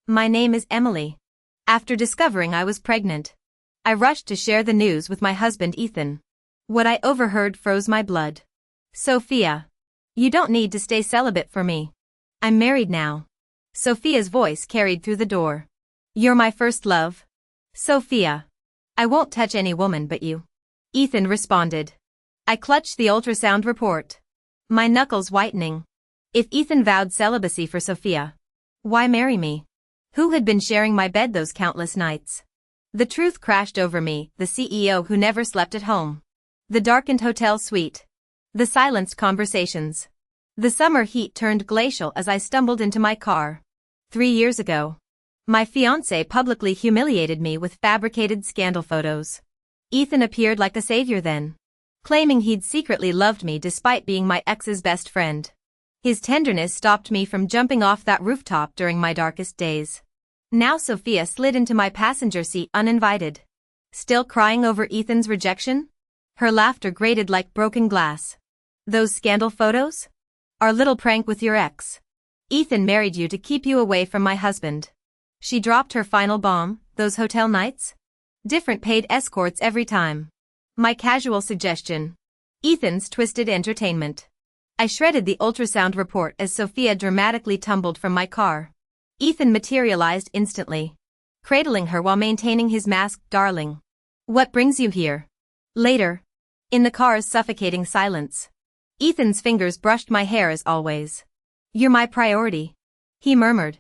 My name is Emily. After discovering I was pregnant, I rushed to share the news with my husband Ethan. What I overheard froze my blood. Sophia. You don't need to stay celibate for me. I'm married now. Sophia's voice carried through the door. You're my first love. Sophia. I won't touch any woman but you. Ethan responded. I clutched the ultrasound report. My knuckles whitening. If Ethan vowed celibacy for Sophia, why marry me? Who had been sharing my bed those countless nights? The truth crashed over me, the CEO who never slept at home. The darkened hotel suite. The silenced conversations. The summer heat turned glacial as I stumbled into my car. 3 years ago, my fiancé publicly humiliated me with fabricated scandal photos. Ethan appeared like a savior then, claiming he'd secretly loved me despite being my ex's best friend. His tenderness stopped me from jumping off that rooftop during my darkest days. Now Sophia slid into my passenger seat uninvited. Still crying over Ethan's rejection? Her laughter grated like broken glass. Those scandal photos? Our little prank with your ex. Ethan married you to keep you away from my husband. She dropped her final bomb, those hotel nights? Different paid escorts every time. My casual suggestion. Ethan's twisted entertainment. I shredded the ultrasound report as Sophia dramatically tumbled from my car. Ethan materialized instantly, cradling her while maintaining his mask. Darling. What brings you here? Later. In the car's suffocating silence. Ethan's fingers brushed my hair as always. You're my priority, he murmured,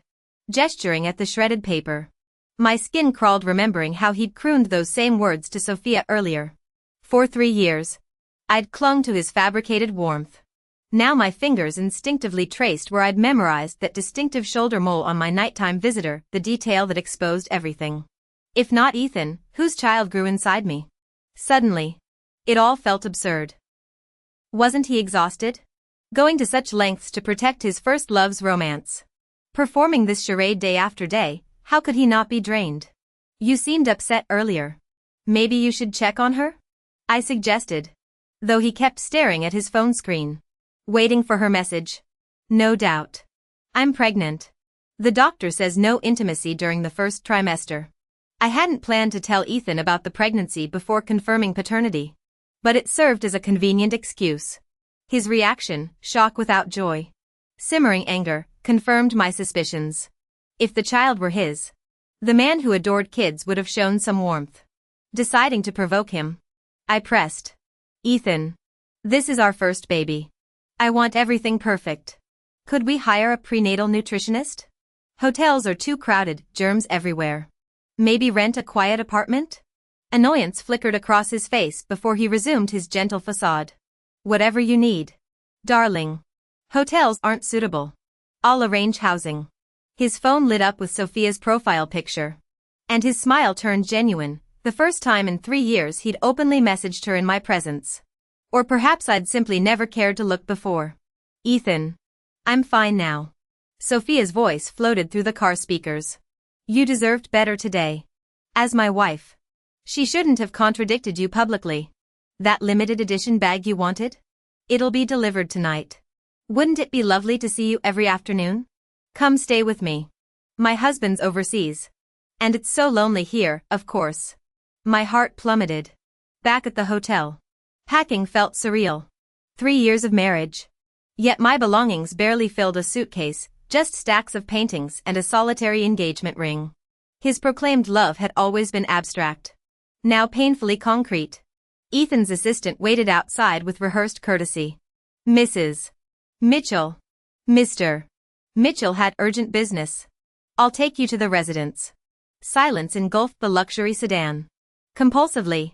gesturing at the shredded paper. My skin crawled remembering how he'd crooned those same words to Sophia earlier. For 3 years, I'd clung to his fabricated warmth. Now my fingers instinctively traced where I'd memorized that distinctive shoulder mole on my nighttime visitor, the detail that exposed everything. If not Ethan, whose child grew inside me? Suddenly, it all felt absurd. Wasn't he exhausted? Going to such lengths to protect his first love's romance. Performing this charade day after day, how could he not be drained? You seemed upset earlier. Maybe you should check on her? I suggested. Though he kept staring at his phone screen. Waiting for her message. No doubt. I'm pregnant. The doctor says no intimacy during the first trimester. I hadn't planned to tell Ethan about the pregnancy before confirming paternity. But it served as a convenient excuse. His reaction, shock without joy. Simmering anger, confirmed my suspicions. If the child were his, the man who adored kids would have shown some warmth. Deciding to provoke him, I pressed. Ethan. This is our first baby. I want everything perfect. Could we hire a prenatal nutritionist? Hotels are too crowded, germs everywhere. Maybe rent a quiet apartment? Annoyance flickered across his face before he resumed his gentle facade. Whatever you need. Darling. Hotels aren't suitable. I'll arrange housing. His phone lit up with Sophia's profile picture. And his smile turned genuine, the first time in 3 years he'd openly messaged her in my presence. Or perhaps I'd simply never cared to look before. Ethan. I'm fine now. Sophia's voice floated through the car speakers. You deserved better today. As my wife. She shouldn't have contradicted you publicly. That limited edition bag you wanted? It'll be delivered tonight. Wouldn't it be lovely to see you every afternoon? Come stay with me. My husband's overseas. And it's so lonely here, of course. My heart plummeted. Back at the hotel. Packing felt surreal. 3 years of marriage. Yet my belongings barely filled a suitcase, just stacks of paintings and a solitary engagement ring. His proclaimed love had always been abstract. Now painfully concrete. Ethan's assistant waited outside with rehearsed courtesy. Mrs. Mitchell. Mr. Mitchell had urgent business. I'll take you to the residence. Silence engulfed the luxury sedan. Compulsively,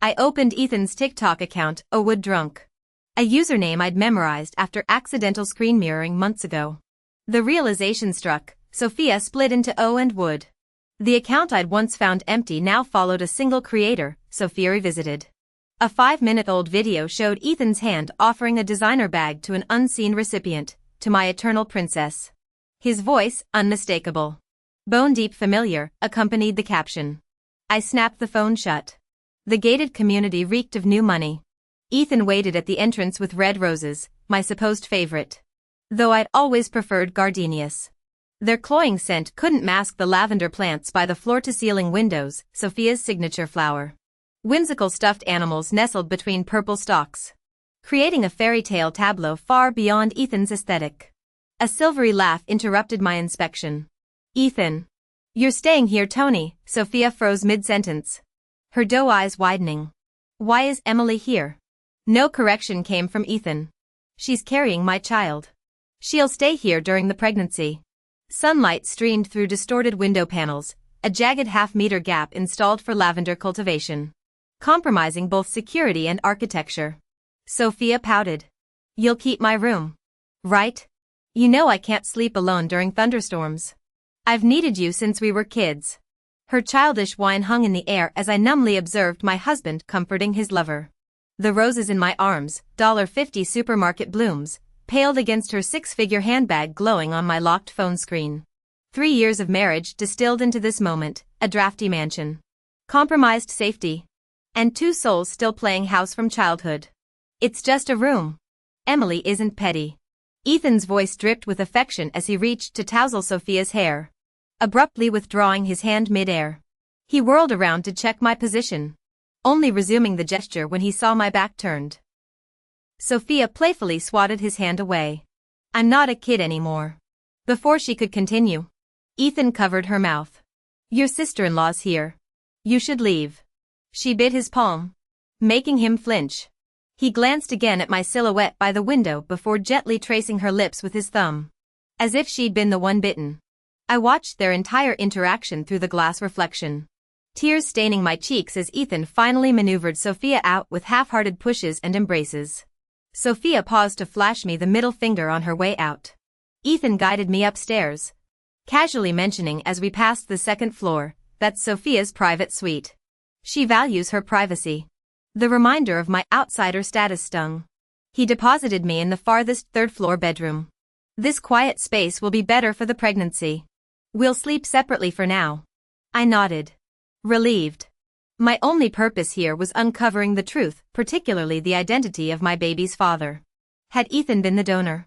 I opened Ethan's TikTok account, A Wood Drunk. A username I'd memorized after accidental screen mirroring months ago. The realization struck, Sophia split into O and Wood. The account I'd once found empty now followed a single creator, Sophia Revisited. A 5-minute-old video showed Ethan's hand offering a designer bag to an unseen recipient, to my eternal princess. His voice, unmistakable. Bone-deep familiar, accompanied the caption. I snapped the phone shut. The gated community reeked of new money. Ethan waited at the entrance with red roses, my supposed favorite. Though I'd always preferred gardenias. Their cloying scent couldn't mask the lavender plants by the floor-to-ceiling windows, Sophia's signature flower. Whimsical stuffed animals nestled between purple stalks, creating a fairy tale tableau far beyond Ethan's aesthetic. A silvery laugh interrupted my inspection. "Ethan. You're staying here, Tony," Sophia froze mid-sentence, her doe eyes widening. "Why is Emily here?" No correction came from Ethan. "She's carrying my child. She'll stay here during the pregnancy." Sunlight streamed through distorted window panels, a jagged half-meter gap installed for lavender cultivation, compromising both security and architecture. Sophia pouted. "You'll keep my room, right? You know I can't sleep alone during thunderstorms. I've needed you since we were kids." Her childish whine hung in the air as I numbly observed my husband comforting his lover. The roses in my arms, $50 supermarket blooms, paled against her six-figure handbag glowing on my locked phone screen. 3 years of marriage distilled into this moment, a drafty mansion, compromised safety, and 2 souls still playing house from childhood. "It's just a room. Emily isn't petty." Ethan's voice dripped with affection as he reached to tousle Sophia's hair, abruptly withdrawing his hand mid-air. He whirled around to check my position, only resuming the gesture when he saw my back turned. Sophia playfully swatted his hand away. "I'm not a kid anymore." Before she could continue, Ethan covered her mouth. "Your sister-in-law's here. You should leave." She bit his palm, making him flinch. He glanced again at my silhouette by the window before gently tracing her lips with his thumb, as if she'd been the one bitten. I watched their entire interaction through the glass reflection, tears staining my cheeks as Ethan finally maneuvered Sophia out with half-hearted pushes and embraces. Sophia paused to flash me the middle finger on her way out. Ethan guided me upstairs, casually mentioning as we passed the 2nd floor, "That's Sophia's private suite. She values her privacy." The reminder of my outsider status stung. He deposited me in the farthest 3rd-floor bedroom. "This quiet space will be better for the pregnancy. We'll sleep separately for now." I nodded, relieved. My only purpose here was uncovering the truth, particularly the identity of my baby's father. Had Ethan been the donor,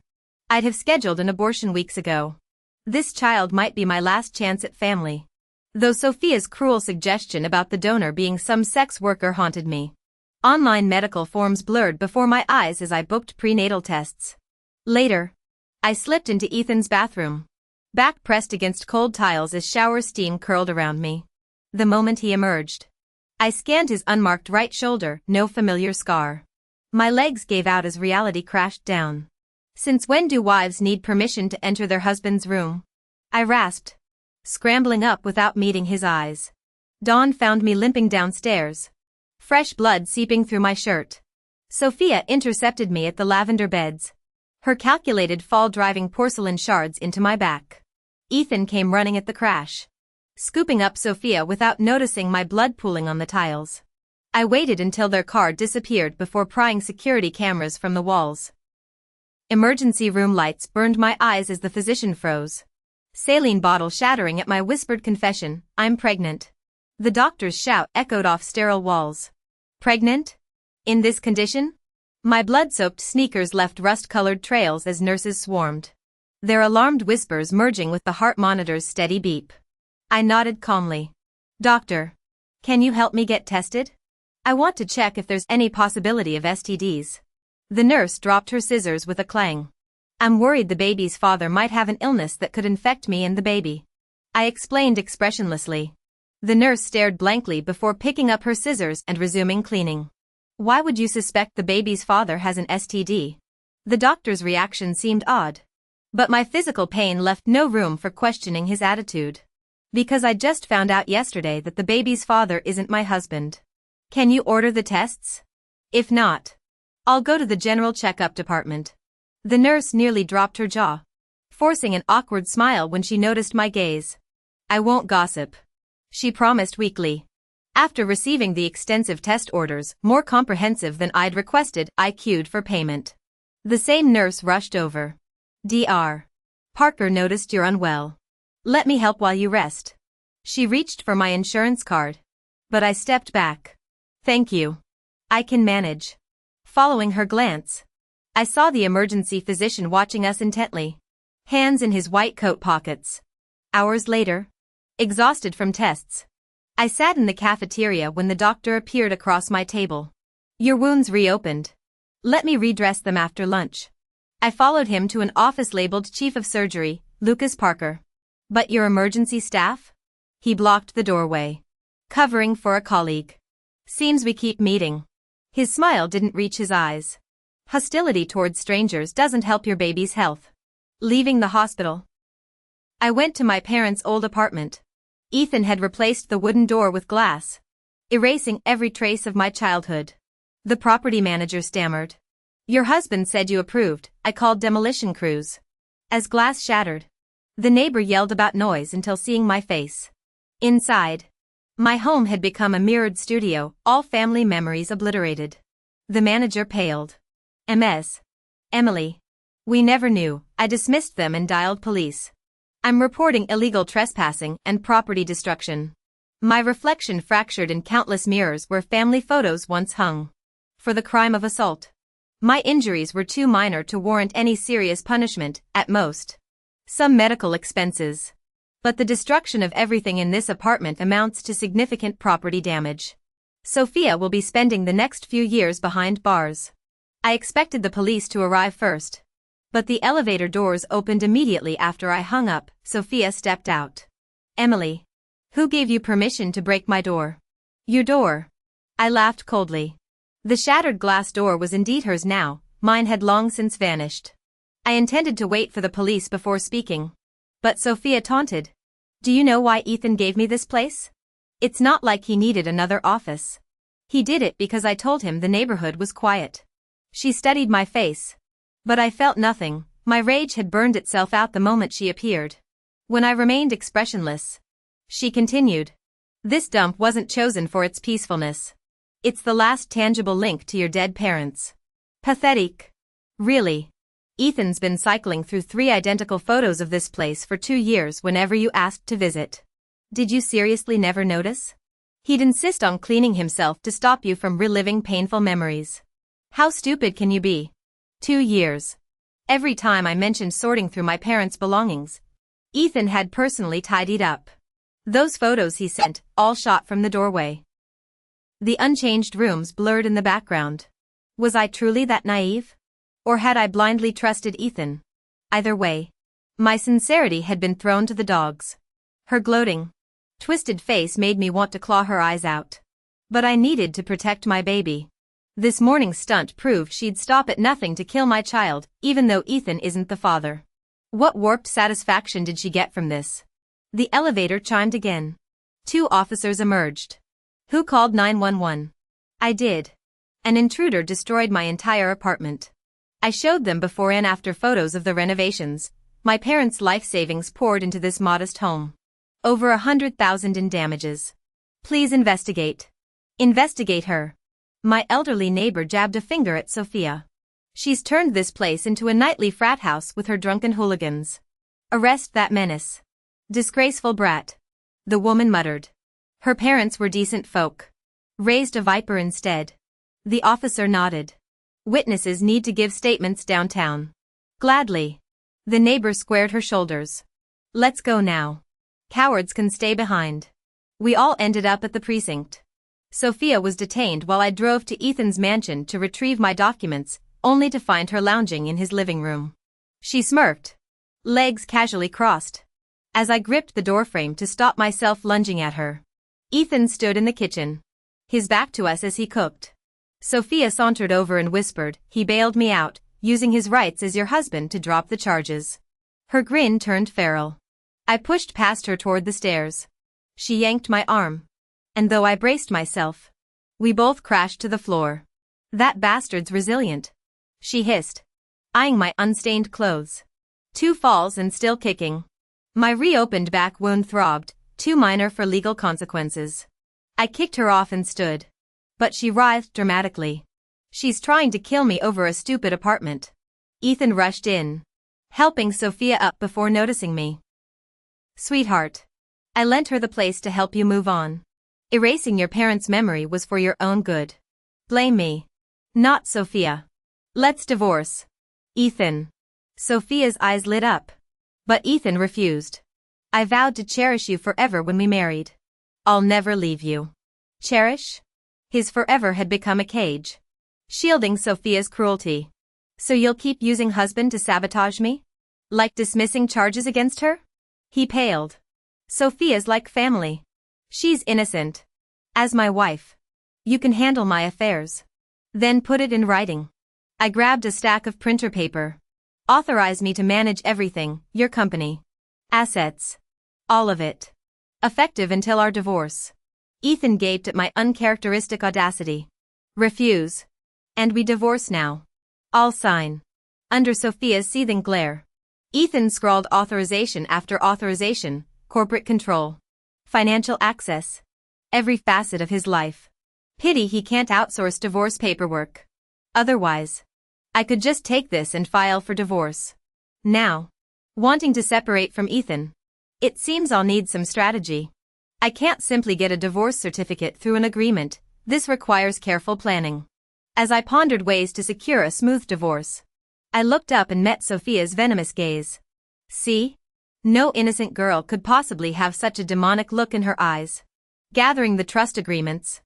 I'd have scheduled an abortion weeks ago. This child might be my last chance at family. Though Sophia's cruel suggestion about the donor being some sex worker haunted me. Online medical forms blurred before my eyes as I booked prenatal tests. Later, I slipped into Ethan's bathroom, back pressed against cold tiles as shower steam curled around me. The moment he emerged, I scanned his unmarked right shoulder, no familiar scar. My legs gave out as reality crashed down. "Since when do wives need permission to enter their husband's room?" I rasped, scrambling up without meeting his eyes. Dawn found me limping downstairs, fresh blood seeping through my shirt. Sophia intercepted me at the lavender beds, her calculated fall driving porcelain shards into my back. Ethan came running at the crash, scooping up Sophia without noticing my blood pooling on the tiles. I waited until their car disappeared before prying security cameras from the walls. Emergency room lights burned my eyes as the physician froze, saline bottle shattering at my whispered confession, "I'm pregnant." The doctor's shout echoed off sterile walls. "Pregnant? In this condition?" My blood-soaked sneakers left rust-colored trails as nurses swarmed, their alarmed whispers merging with the heart monitor's steady beep. I nodded calmly. "Doctor, can you help me get tested? I want to check if there's any possibility of STDs." The nurse dropped her scissors with a clang. "I'm worried the baby's father might have an illness that could infect me and the baby," I explained expressionlessly. The nurse stared blankly before picking up her scissors and resuming cleaning. "Why would you suspect the baby's father has an STD?" The doctor's reaction seemed odd, but my physical pain left no room for questioning his attitude. "Because I just found out yesterday that the baby's father isn't my husband. Can you order the tests? If not, I'll go to the general checkup department." The nurse nearly dropped her jaw, forcing an awkward smile when she noticed my gaze. "I won't gossip," she promised weakly. After receiving the extensive test orders, more comprehensive than I'd requested, I queued for payment. The same nurse rushed over. "Dr. Parker noticed you're unwell. Let me help while you rest." She reached for my insurance card, but I stepped back. "Thank you. I can manage." Following her glance, I saw the emergency physician watching us intently, hands in his white coat pockets. Hours later, exhausted from tests, I sat in the cafeteria when the doctor appeared across my table. Your wounds reopened. Let me redress them after lunch. I followed him to an office labeled Chief of Surgery, Lucas Parker. But your emergency staff? He blocked the doorway. Covering for a colleague. Seems we keep meeting. His smile didn't reach his eyes. Hostility towards strangers doesn't help your baby's health. Leaving the hospital, I went to my parents' old apartment. Ethan had replaced the wooden door with glass, erasing every trace of my childhood. The property manager stammered. Your husband said you approved. I called demolition crews. As glass shattered, the neighbor yelled about noise until seeing my face. Inside, my home had become a mirrored studio, all family memories obliterated. The manager paled. MS. Emily. We never knew. I dismissed them and dialed police. I'm reporting illegal trespassing and property destruction. My reflection fractured in countless mirrors where family photos once hung. For the crime of assault. My injuries were too minor to warrant any serious punishment, at most. Some medical expenses. But the destruction of everything in this apartment amounts to significant property damage. Sophia will be spending the next few years behind bars. I expected the police to arrive first. But the elevator doors opened immediately after I hung up. Sophia stepped out. Emily. Who gave you permission to break my door? Your door. I laughed coldly. The shattered glass door was indeed hers now, mine had long since vanished. I intended to wait for the police before speaking. But Sophia taunted. Do you know why Ethan gave me this place? It's not like he needed another office. He did it because I told him the neighborhood was quiet. She studied my face. But I felt nothing. My rage had burned itself out the moment she appeared. When I remained expressionless, she continued. This dump wasn't chosen for its peacefulness. It's the last tangible link to your dead parents. Pathetic. Really. Ethan's been cycling through 3 identical photos of this place for 2 years whenever you asked to visit. Did you seriously never notice? He'd insist on cleaning himself to stop you from reliving painful memories. How stupid can you be? 2 years. Every time I mentioned sorting through my parents' belongings, Ethan had personally tidied up. Those photos he sent, all shot from the doorway. The unchanged rooms blurred in the background. Was I truly that naive? Or had I blindly trusted Ethan? Either way, my sincerity had been thrown to the dogs. Her gloating, twisted face made me want to claw her eyes out. But I needed to protect my baby. This morning's stunt proved she'd stop at nothing to kill my child, even though Ethan isn't the father. What warped satisfaction did she get from this? The elevator chimed again. 2 officers emerged. Who called 911? I did. An intruder destroyed my entire apartment. I showed them before and after photos of the renovations. My parents' life savings poured into this modest home. Over 100,000 in damages. Please investigate. Investigate her. My elderly neighbor jabbed a finger at Sophia. She's turned this place into a nightly frat house with her drunken hooligans. Arrest that menace. Disgraceful brat. The woman muttered. Her parents were decent folk. Raised a viper instead. The officer nodded. Witnesses need to give statements downtown. Gladly. The neighbor squared her shoulders. Let's go now. Cowards can stay behind. We all ended up at the precinct. Sophia was detained while I drove to Ethan's mansion to retrieve my documents, only to find her lounging in his living room. She smirked. Legs casually crossed. As I gripped the doorframe to stop myself lunging at her. Ethan stood in the kitchen. His back to us as he cooked. Sophia sauntered over and whispered, he bailed me out, using his rights as your husband to drop the charges. Her grin turned feral. I pushed past her toward the stairs. She yanked my arm. And though I braced myself, we both crashed to the floor. That bastard's resilient. She hissed, eyeing my unstained clothes. 2 falls and still kicking. My reopened back wound throbbed, too minor for legal consequences. I kicked her off and stood. But she writhed dramatically. She's trying to kill me over a stupid apartment. Ethan rushed in, helping Sophia up before noticing me. Sweetheart. I lent her the place to help you move on. Erasing your parents' memory was for your own good. Blame me. Not Sophia. Let's divorce. Ethan. Sophia's eyes lit up. But Ethan refused. I vowed to cherish you forever when we married. I'll never leave you. Cherish? His forever had become a cage, shielding Sophia's cruelty. So you'll keep using husband to sabotage me? Like dismissing charges against her? He paled. Sophia's like family. She's innocent. As my wife, you can handle my affairs. Then put it in writing. I grabbed a stack of printer paper. Authorize me to manage everything, your company. Assets. All of it. Effective until our divorce. Ethan gaped at my uncharacteristic audacity. Refuse. And we divorce now. I'll sign. Under Sophia's seething glare, Ethan scrawled authorization after authorization, corporate control, financial access. Every facet of his life. Pity he can't outsource divorce paperwork. Otherwise, I could just take this and file for divorce. Now, wanting to separate from Ethan, it seems I'll need some strategy. I can't simply get a divorce certificate through an agreement. This requires careful planning. As I pondered ways to secure a smooth divorce, I looked up and met Sophia's venomous gaze. See? No innocent girl could possibly have such a demonic look in her eyes. Gathering the trust agreements,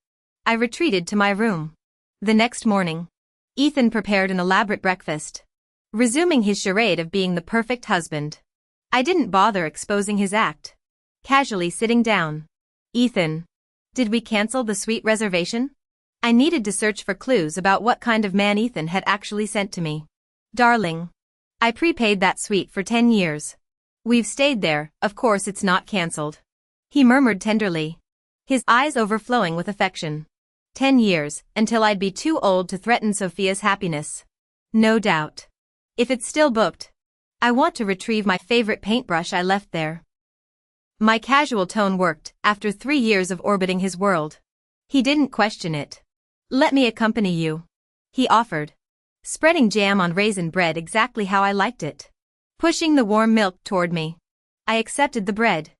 I retreated to my room. The next morning, Ethan prepared an elaborate breakfast, resuming his charade of being the perfect husband. I didn't bother exposing his act. Casually sitting down. Ethan, did we cancel the suite reservation? I needed to search for clues about what kind of man Ethan had actually sent to me. Darling, I prepaid that suite for 10 years. We've stayed there, of course it's not cancelled. He murmured tenderly, his eyes overflowing with affection. 10 years, until I'd be too old to threaten Sophia's happiness. No doubt. If it's still booked, I want to retrieve my favorite paintbrush I left there. My casual tone worked after 3 years of orbiting his world. He didn't question it. Let me accompany you, he offered, spreading jam on raisin bread exactly how I liked it. Pushing the warm milk toward me, I accepted the bread,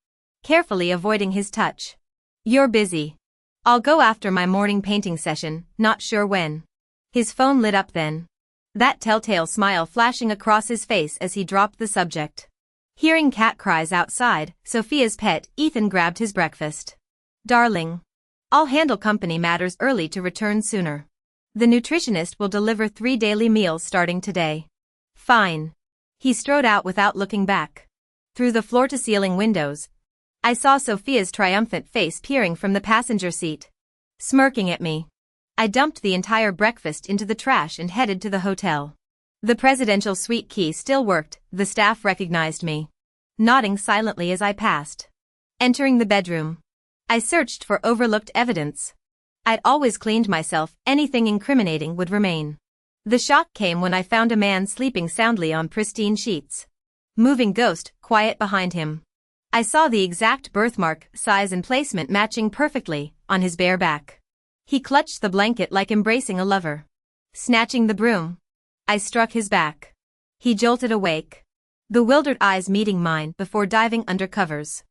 carefully avoiding his touch. You're busy. I'll go after my morning painting session, not sure when. His phone lit up then, that telltale smile flashing across his face as he dropped the subject. Hearing cat cries outside, Sophia's pet, Ethan grabbed his breakfast. Darling, I'll handle company matters early to return sooner. The nutritionist will deliver 3 daily meals starting today. Fine. He strode out without looking back. Through the floor-to-ceiling windows, I saw Sophia's triumphant face peering from the passenger seat, smirking at me. I dumped the entire breakfast into the trash and headed to the hotel. The presidential suite key still worked, the staff recognized me, nodding silently as I passed. Entering the bedroom, I searched for overlooked evidence. I'd always cleaned myself, anything incriminating would remain. The shock came when I found a man sleeping soundly on pristine sheets. Moving ghost, quiet behind him. I saw the exact birthmark, size and placement matching perfectly, on his bare back. He clutched the blanket like embracing a lover. Snatching the broom, I struck his back. He jolted awake, bewildered eyes meeting mine before diving under covers.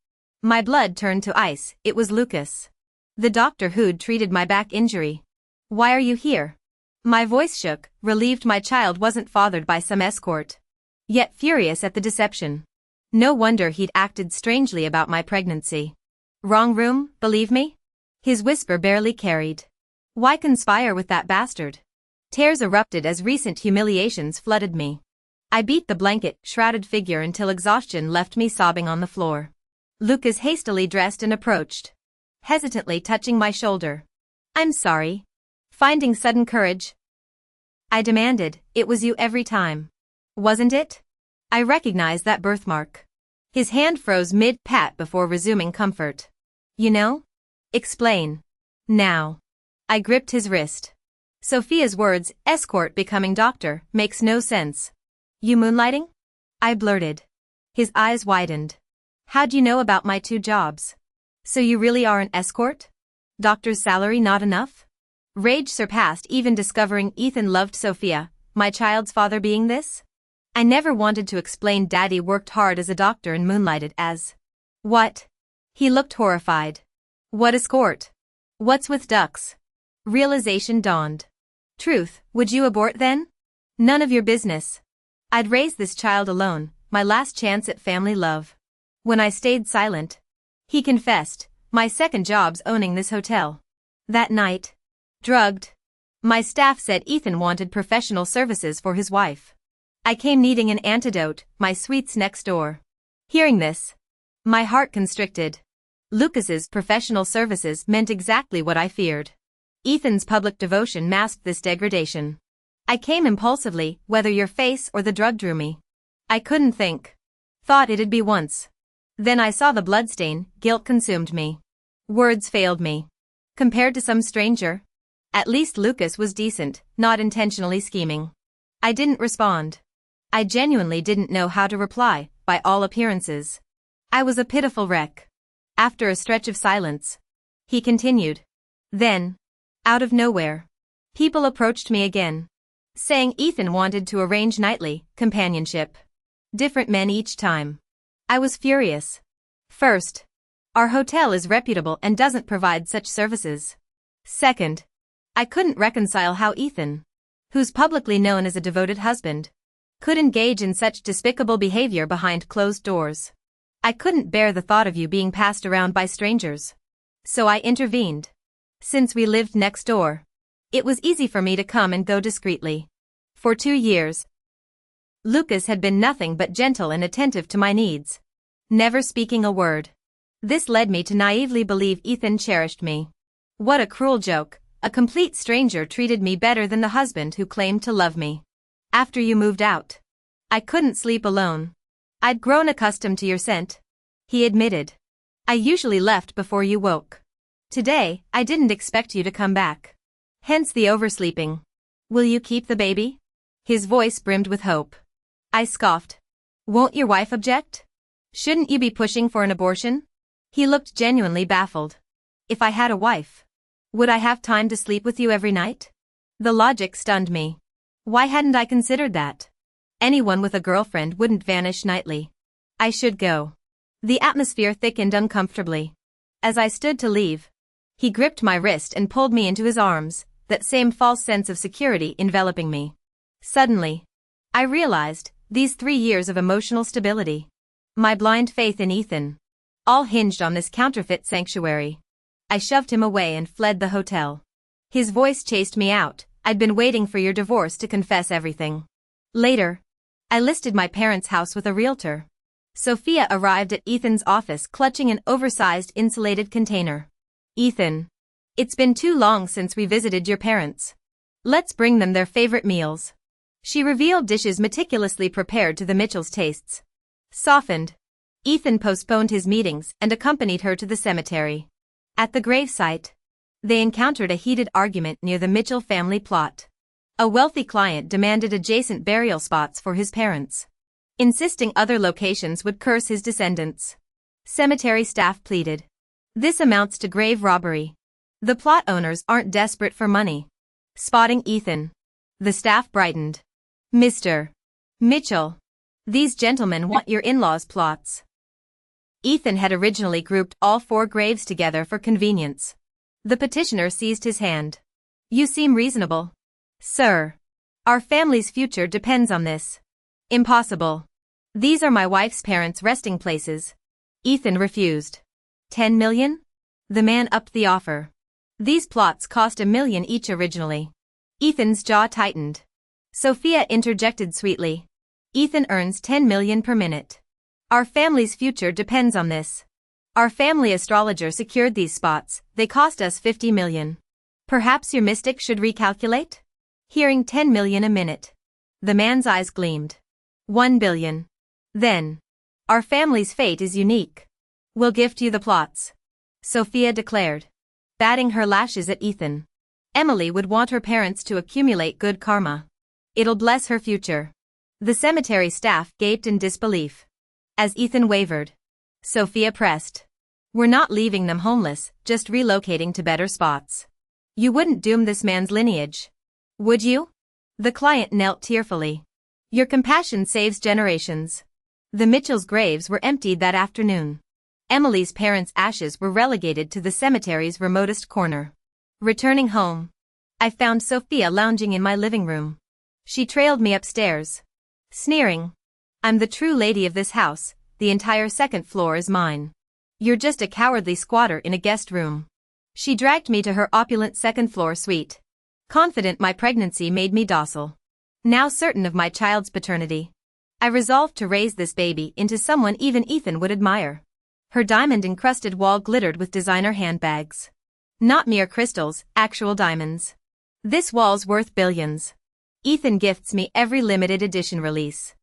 My blood turned to ice. It was Lucas, the doctor who'd treated my back injury. Why are you here? My voice shook, relieved my child wasn't fathered by some escort, yet furious at the deception. No wonder he'd acted strangely about my pregnancy. Wrong room, believe me? His whisper barely carried. Why conspire with that bastard? Tears erupted as recent humiliations flooded me. I beat the blanket-shrouded figure until exhaustion left me sobbing on the floor. Lucas hastily dressed and approached, hesitantly touching my shoulder. I'm sorry. Finding sudden courage, I demanded. It was you every time, wasn't it? I recognized that birthmark. His hand froze mid-pat before resuming comfort. You know? Explain. Now. I gripped his wrist. Sophia's words, escort becoming doctor, makes no sense. You moonlighting? I blurted. His eyes widened. How'd you know about my 2 jobs? So you really are an escort? Doctor's salary not enough? Rage surpassed even discovering Ethan loved Sophia, my child's father being this? I never wanted to explain Daddy worked hard as a doctor and moonlighted as. What? He looked horrified. What escort? What's with ducks? Realization dawned. Truth, would you abort then? None of your business. I'd raise this child alone, my last chance at family love. When I stayed silent, he confessed, my second job's owning this hotel. That night, drugged, my staff said Ethan wanted professional services for his wife. I came needing an antidote, my sweets next door. Hearing this, my heart constricted. Lucas's professional services meant exactly what I feared. Ethan's public devotion masked this degradation. I came impulsively, whether your face or the drug drew me. I couldn't think. Thought it'd be once. Then I saw the bloodstain, guilt consumed me. Words failed me. Compared to some stranger, at least Lucas was decent, not intentionally scheming. I didn't respond. I genuinely didn't know how to reply, by all appearances. I was a pitiful wreck. After a stretch of silence, he continued. Then, out of nowhere, people approached me again, saying Ethan wanted to arrange nightly companionship. Different men each time. I was furious. First, our hotel is reputable and doesn't provide such services. Second, I couldn't reconcile how Ethan, who's publicly known as a devoted husband, could engage in such despicable behavior behind closed doors. I couldn't bear the thought of you being passed around by strangers. So I intervened. Since we lived next door, it was easy for me to come and go discreetly. For 2 years, Lucas had been nothing but gentle and attentive to my needs, never speaking a word. This led me to naively believe Ethan cherished me. What a cruel joke. A complete stranger treated me better than the husband who claimed to love me. After you moved out, I couldn't sleep alone. I'd grown accustomed to your scent, he admitted. I usually left before you woke. Today, I didn't expect you to come back. Hence the oversleeping. Will you keep the baby? His voice brimmed with hope. I scoffed. Won't your wife object? Shouldn't you be pushing for an abortion? He looked genuinely baffled. If I had a wife, would I have time to sleep with you every night? The logic stunned me. Why hadn't I considered that? Anyone with a girlfriend wouldn't vanish nightly. I should go. The atmosphere thickened uncomfortably. As I stood to leave, he gripped my wrist and pulled me into his arms, that same false sense of security enveloping me. Suddenly, I realized, these 3 years of emotional stability, my blind faith in Ethan, all hinged on this counterfeit sanctuary. I shoved him away and fled the hotel. His voice chased me out. I'd been waiting for your divorce to confess everything. Later, I listed my parents' house with a realtor. Sophia arrived at Ethan's office clutching an oversized insulated container. Ethan, it's been too long since we visited your parents. Let's bring them their favorite meals. She revealed dishes meticulously prepared to the Mitchells' tastes. Softened, Ethan postponed his meetings and accompanied her to the cemetery. At the gravesite, they encountered a heated argument near the Mitchell family plot. A wealthy client demanded adjacent burial spots for his parents, insisting other locations would curse his descendants. Cemetery staff pleaded. This amounts to grave robbery. The plot owners aren't desperate for money. Spotting Ethan, the staff brightened. Mr. Mitchell, these gentlemen want your in-laws' plots. Ethan had originally grouped all 4 graves together for convenience. The petitioner seized his hand. You seem reasonable. Sir, our family's future depends on this. Impossible. These are my wife's parents' resting places. Ethan refused. 10 million? The man upped the offer. These plots cost $1 million each originally. Ethan's jaw tightened. Sophia interjected sweetly. Ethan earns 10 million per minute. Our family's future depends on this. Our family astrologer secured these spots, they cost us 50 million. Perhaps your mystic should recalculate? Hearing 10 million a minute. The man's eyes gleamed. 1 billion. Then, our family's fate is unique. We'll gift you the plots, Sophia declared, batting her lashes at Ethan. Emily would want her parents to accumulate good karma. It'll bless her future. The cemetery staff gaped in disbelief. As Ethan wavered, Sophia pressed. We're not leaving them homeless, just relocating to better spots. You wouldn't doom this man's lineage, would you? The client knelt tearfully. Your compassion saves generations. The Mitchells' graves were emptied that afternoon. Emily's parents' ashes were relegated to the cemetery's remotest corner. Returning home, I found Sophia lounging in my living room. She trailed me upstairs, sneering. I'm the true lady of this house, the entire second floor is mine. You're just a cowardly squatter in a guest room. She dragged me to her opulent second-floor suite. Confident my pregnancy made me docile. Now certain of my child's paternity, I resolved to raise this baby into someone even Ethan would admire. Her diamond-encrusted wall glittered with designer handbags. Not mere crystals, actual diamonds. This wall's worth billions. Ethan gifts me every limited edition release.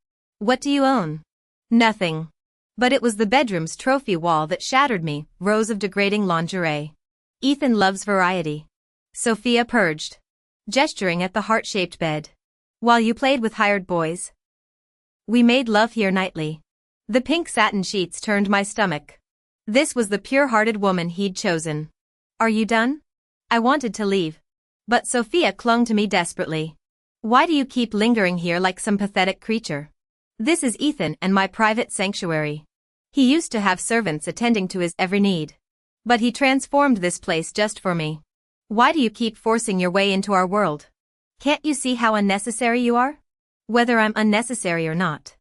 What do you own? Nothing. But it was the bedroom's trophy wall that shattered me, rows of degrading lingerie. Ethan loves variety. Sophia purged, gesturing at the heart-shaped bed. While you played with hired boys, we made love here nightly. The pink satin sheets turned my stomach. This was the pure-hearted woman he'd chosen. Are you done? I wanted to leave, but Sophia clung to me desperately. Why do you keep lingering here like some pathetic creature? This is Ethan and my private sanctuary. He used to have servants attending to his every need. But he transformed this place just for me. Why do you keep forcing your way into our world? Can't you see how unnecessary you are? Whether I'm unnecessary or not.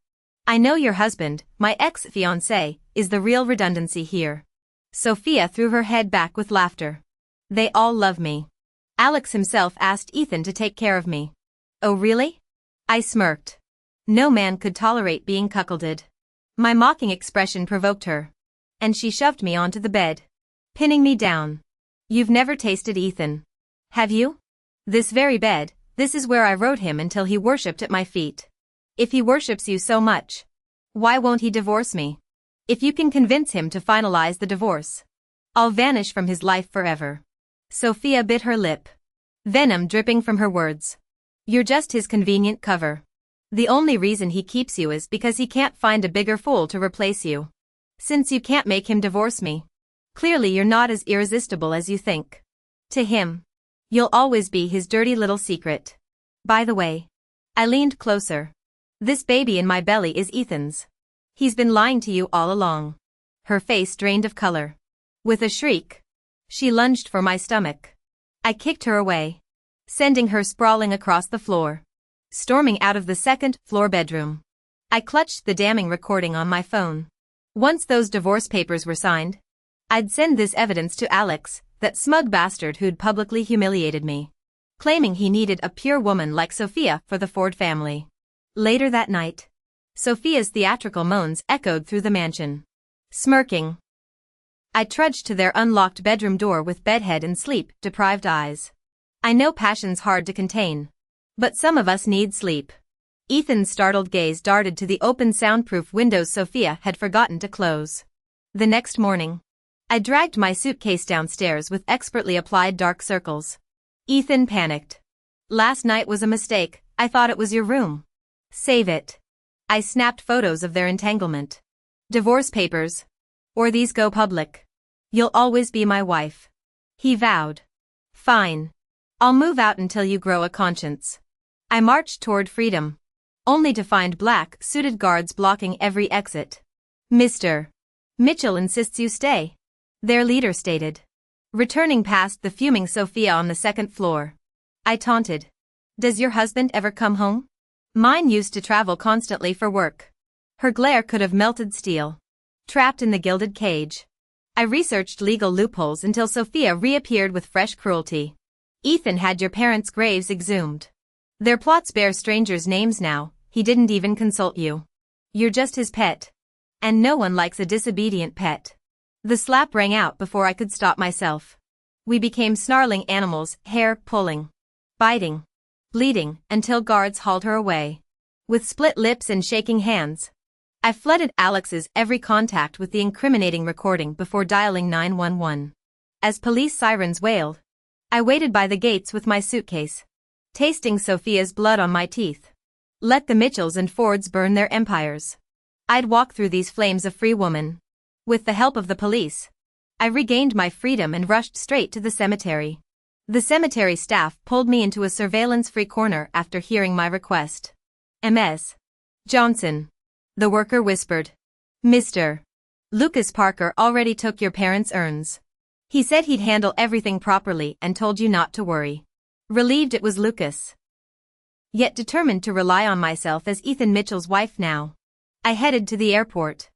I know your husband, my ex-fiancé, is the real redundancy here. Sophia threw her head back with laughter. They all love me. Alex himself asked Ethan to take care of me. Oh really? I smirked. No man could tolerate being cuckolded. My mocking expression provoked her. And she shoved me onto the bed, pinning me down. You've never tasted Ethan, have you? This very bed, this is where I rode him until he worshipped at my feet. If he worships you so much, why won't he divorce me? If you can convince him to finalize the divorce, I'll vanish from his life forever. Sophia bit her lip, venom dripping from her words. You're just his convenient cover. The only reason he keeps you is because he can't find a bigger fool to replace you. Since you can't make him divorce me, clearly you're not as irresistible as you think. To him, you'll always be his dirty little secret. By the way, I leaned closer. This baby in my belly is Ethan's. He's been lying to you all along. Her face drained of color. With a shriek, she lunged for my stomach. I kicked her away, sending her sprawling across the floor, storming out of the second-floor bedroom. I clutched the damning recording on my phone. Once those divorce papers were signed, I'd send this evidence to Alex, that smug bastard who'd publicly humiliated me, claiming he needed a pure woman like Sophia for the Ford family. Later that night, Sophia's theatrical moans echoed through the mansion. Smirking, I trudged to their unlocked bedroom door with bedhead and sleep-deprived eyes. I know passion's hard to contain, but some of us need sleep. Ethan's startled gaze darted to the open soundproof windows Sophia had forgotten to close. The next morning, I dragged my suitcase downstairs with expertly applied dark circles. Ethan panicked. Last night was a mistake, I thought it was your room. Save it. I snapped photos of their entanglement. Divorce papers. Or these go public. You'll always be my wife. He vowed. Fine. I'll move out until you grow a conscience. I marched toward freedom, only to find black-suited guards blocking every exit. Mr. Mitchell insists you stay, their leader stated, returning past the fuming Sophia on the second floor. I taunted. Does your husband ever come home? Mine used to travel constantly for work. Her glare could have melted steel. Trapped in the gilded cage, I researched legal loopholes until Sophia reappeared with fresh cruelty. Ethan had your parents' graves exhumed. Their plots bear strangers' names now, he didn't even consult you. You're just his pet. And no one likes a disobedient pet. The slap rang out before I could stop myself. We became snarling animals, hair pulling, biting, bleeding, until guards hauled her away. With split lips and shaking hands, I flooded Alex's every contact with the incriminating recording before dialing 911. As police sirens wailed, I waited by the gates with my suitcase, tasting Sophia's blood on my teeth. Let the Mitchells and Fords burn their empires. I'd walk through these flames a free woman. With the help of the police, I regained my freedom and rushed straight to the cemetery. The cemetery staff pulled me into a surveillance-free corner after hearing my request. Ms. Johnson, the worker whispered. Mr. Lucas Parker already took your parents' urns. He said he'd handle everything properly and told you not to worry. Relieved it was Lucas, yet determined to rely on myself as Ethan Mitchell's wife now. I headed to the airport.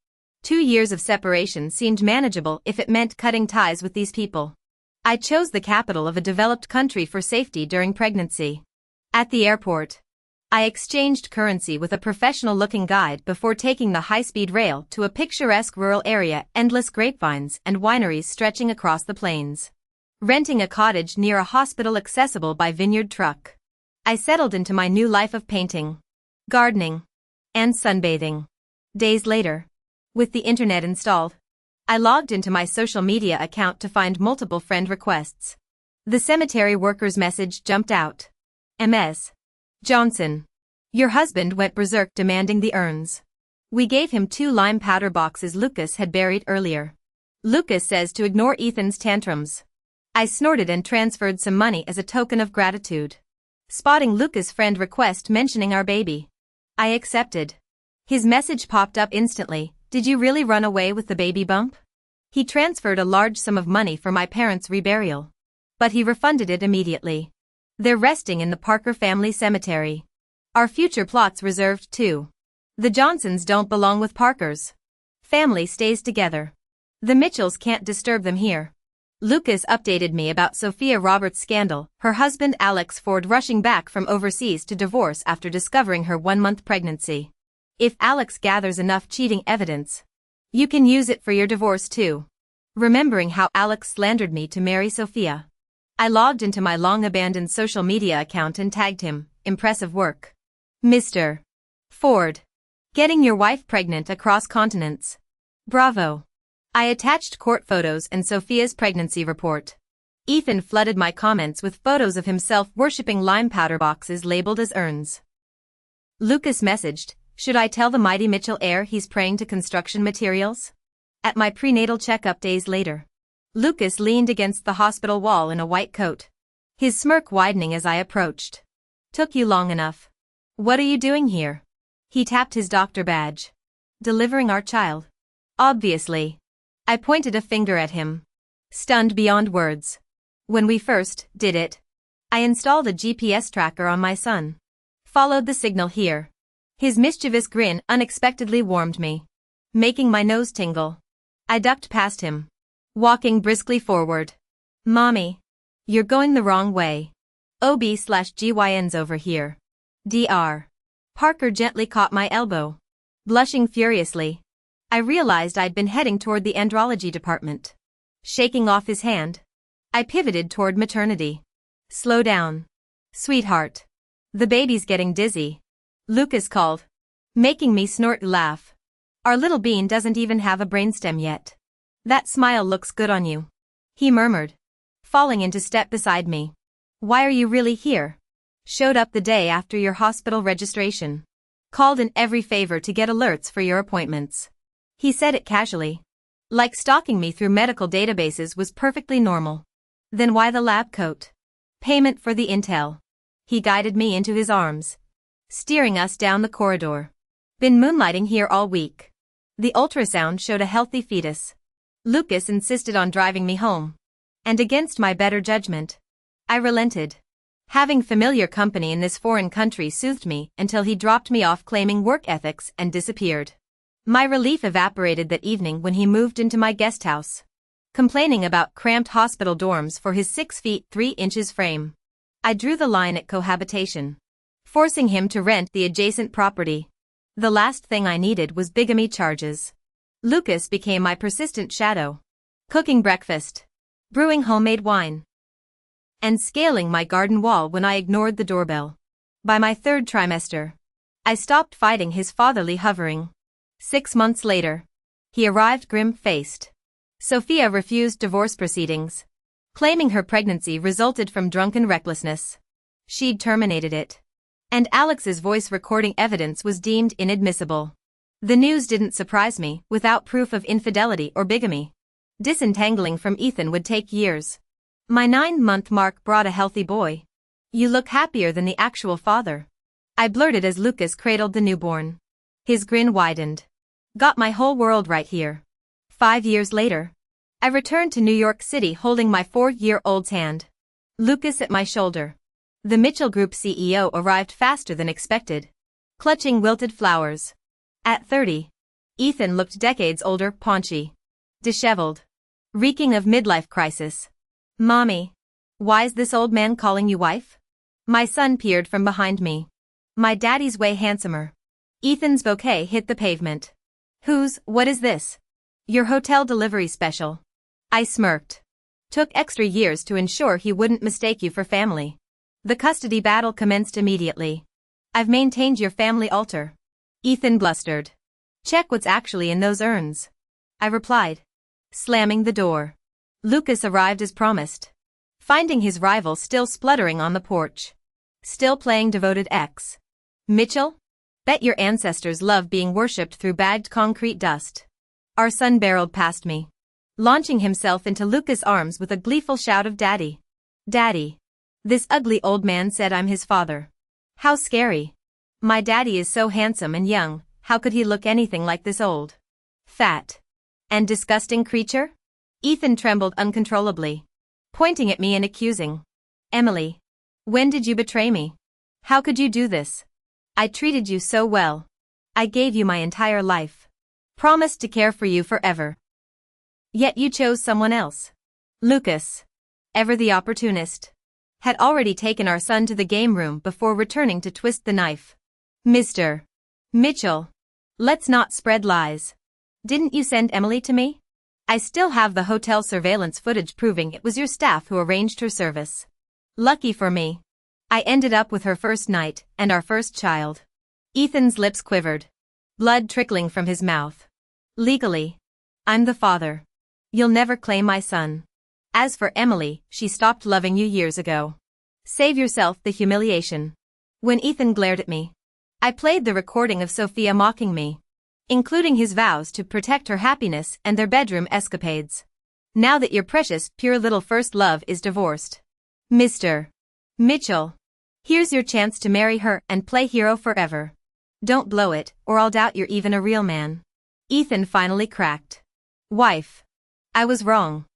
2 years of separation seemed manageable if it meant cutting ties with these people. I chose the capital of a developed country for safety during pregnancy. At the airport, I exchanged currency with a professional-looking guide before taking the high-speed rail to a picturesque rural area, endless grapevines and wineries stretching across the plains. Renting a cottage near a hospital accessible by vineyard truck, I settled into my new life of painting, gardening, and sunbathing. Days later, with the internet installed, I logged into my social media account to find multiple friend requests. The cemetery worker's message jumped out. Ms. Johnson, your husband went berserk demanding the urns. We gave him 2 lime powder boxes Lucas had buried earlier. Lucas says to ignore Ethan's tantrums. I snorted and transferred some money as a token of gratitude. Spotting Lucas' friend request mentioning our baby, I accepted. His message popped up instantly. Did you really run away with the baby bump? He transferred a large sum of money for my parents' reburial, but he refunded it immediately. They're resting in the Parker family cemetery. Our future plot's reserved too. The Johnsons don't belong with Parkers. Family stays together. The Mitchells can't disturb them here. Lucas updated me about Sophia Roberts' scandal, her husband Alex Ford rushing back from overseas to divorce after discovering her 1-month pregnancy. If Alex gathers enough cheating evidence, you can use it for your divorce too. Remembering how Alex slandered me to marry Sophia, I logged into my long-abandoned social media account and tagged him. Impressive work, Mr. Ford. Getting your wife pregnant across continents. Bravo. I attached court photos and Sophia's pregnancy report. Ethan flooded my comments with photos of himself worshipping lime powder boxes labeled as urns. Lucas messaged, should I tell the mighty Mitchell heir he's praying to construction materials? At my prenatal checkup days later, Lucas leaned against the hospital wall in a white coat, his smirk widening as I approached. Took you long enough. What are you doing here? He tapped his doctor badge. Delivering our child. Obviously. I pointed a finger at him, stunned beyond words. When we first did it, I installed a GPS tracker on my son. Followed the signal here. His mischievous grin unexpectedly warmed me, making my nose tingle. I ducked past him, walking briskly forward. Mommy, you're going the wrong way. OB/GYN's over here. Dr. Parker gently caught my elbow. Blushing furiously, I realized I'd been heading toward the andrology department. Shaking off his hand, I pivoted toward maternity. Slow down, sweetheart. The baby's getting dizzy, Lucas called, making me snort laugh. Our little bean doesn't even have a brainstem yet. That smile looks good on you, he murmured, falling into step beside me. Why are you really here? Showed up the day after your hospital registration. Called in every favor to get alerts for your appointments. He said it casually. Like stalking me through medical databases was perfectly normal. Then why the lab coat? Payment for the intel. He guided me into his arms, steering us down the corridor. Been moonlighting here all week. The ultrasound showed a healthy fetus. Lucas insisted on driving me home. And against my better judgment, I relented. Having familiar company in this foreign country soothed me until he dropped me off claiming work ethics and disappeared. My relief evaporated that evening when he moved into my guest house, complaining about cramped hospital dorms for his 6 feet 3 inches frame. I drew the line at cohabitation, forcing him to rent the adjacent property. The last thing I needed was bigamy charges. Lucas became my persistent shadow, cooking breakfast, brewing homemade wine, and scaling my garden wall when I ignored the doorbell. By my 3rd trimester, I stopped fighting his fatherly hovering. 6 months later, he arrived grim-faced. Sophia refused divorce proceedings, claiming her pregnancy resulted from drunken recklessness. She'd terminated it. And Alex's voice recording evidence was deemed inadmissible. The news didn't surprise me. Without proof of infidelity or bigamy, disentangling from Ethan would take years. My 9-month mark brought a healthy boy. You look happier than the actual father, I blurted as Lucas cradled the newborn. His grin widened. Got my whole world right here. 5 years later, I returned to New York City holding my 4-year-old's hand, Lucas at my shoulder. The Mitchell Group CEO arrived faster than expected, clutching wilted flowers. At 30, Ethan looked decades older, paunchy, disheveled, reeking of midlife crisis. Mommy, why's this old man calling you wife? My son peered from behind me. My daddy's way handsomer. Ethan's bouquet hit the pavement. What is this? Your hotel delivery special. I smirked. Took extra years to ensure he wouldn't mistake you for family. The custody battle commenced immediately. I've maintained your family altar. Ethan blustered. Check what's actually in those urns. I replied, slamming the door. Lucas arrived as promised. Finding his rival still spluttering on the porch. Still playing devoted ex. Mitchell? Bet your ancestors love being worshipped through bagged concrete dust. Our son barreled past me, launching himself into Lucas' arms with a gleeful shout of Daddy. Daddy. This ugly old man said I'm his father. How scary. My daddy is so handsome and young, how could he look anything like this old, fat, and disgusting creature? Ethan trembled uncontrollably, pointing at me and accusing. Emily. When did you betray me? How could you do this? I treated you so well. I gave you my entire life. Promised to care for you forever. Yet you chose someone else. Lucas, ever the opportunist, had already taken our son to the game room before returning to twist the knife. Mr. Mitchell, let's not spread lies. Didn't you send Emily to me? I still have the hotel surveillance footage proving it was your staff who arranged her service. Lucky for me, I ended up with her first night and our first child. Ethan's lips quivered, blood trickling from his mouth. Legally, I'm the father. You'll never claim my son. As for Emily, she stopped loving you years ago. Save yourself the humiliation. When Ethan glared at me, I played the recording of Sophia mocking me, including his vows to protect her happiness and their bedroom escapades. Now that your precious, pure little first love is divorced, Mr. Mitchell, here's your chance to marry her and play hero forever. Don't blow it, or I'll doubt you're even a real man. Ethan finally cracked. Wife. I was wrong.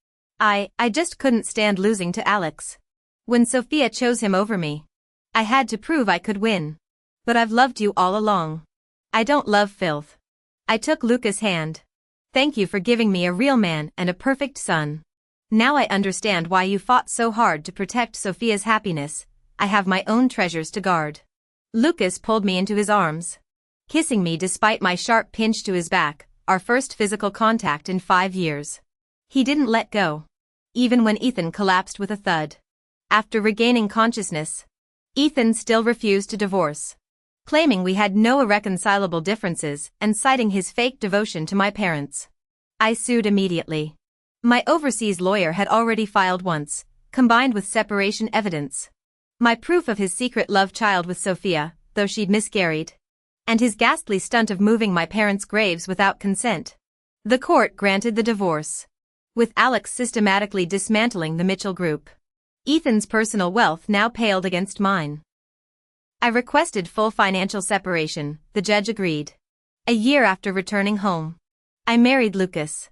I just couldn't stand losing to Alex. When Sophia chose him over me, I had to prove I could win. But I've loved you all along. I don't love filth. I took Lucas' hand. Thank you for giving me a real man and a perfect son. Now I understand why you fought so hard to protect Sophia's happiness. I have my own treasures to guard. Lucas pulled me into his arms, kissing me despite my sharp pinch to his back, our first physical contact in 5 years. He didn't let go, even when Ethan collapsed with a thud. After regaining consciousness, Ethan still refused to divorce, claiming we had no irreconcilable differences and citing his fake devotion to my parents. I sued immediately. My overseas lawyer had already filed once, combined with separation evidence. My proof of his secret love child with Sophia, though she'd miscarried, and his ghastly stunt of moving my parents' graves without consent. The court granted the divorce, with Alex systematically dismantling the Mitchell group. Ethan's personal wealth now paled against mine. I requested full financial separation, the judge agreed. A year after returning home, I married Lucas.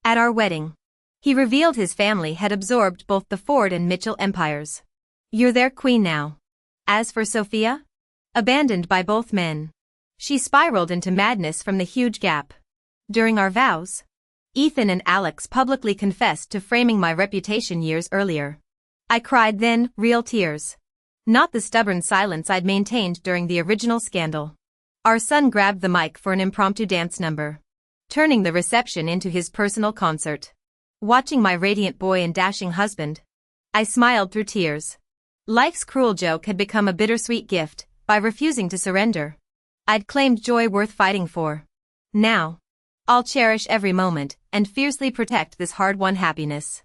At our wedding, he revealed his family had absorbed both the Ford and Mitchell empires. You're their queen now. As for Sophia, abandoned by both men, she spiraled into madness from the huge gap. During our vows, Ethan and Alex publicly confessed to framing my reputation years earlier. I cried then, real tears. Not the stubborn silence I'd maintained during the original scandal. Our son grabbed the mic for an impromptu dance number, turning the reception into his personal concert. Watching my radiant boy and dashing husband, I smiled through tears. Life's cruel joke had become a bittersweet gift. By refusing to surrender, I'd claimed joy worth fighting for. Now, I'll cherish every moment and fiercely protect this hard-won happiness.